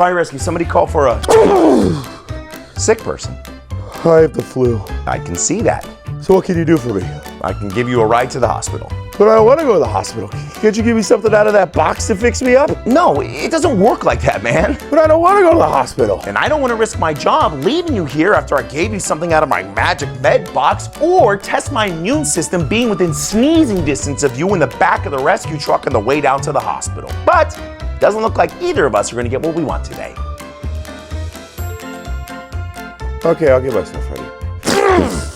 Fire rescue, somebody call for a sick person. I have the flu. I can see that. So what can you do for me? I can give you a ride to the hospital. But I don't want to go to the hospital. Can't you give me something out of that box to fix me up? No, it doesn't work like that, man. But I don't want to go to the hospital. And I don't want to risk my job leaving you here after I gave you something out of my magic med box or test my immune system being within sneezing distance of you in the back of the rescue truck on the way down to the hospital. But it doesn't look like either of us are going to get what we want today. Okay, I'll get myself ready.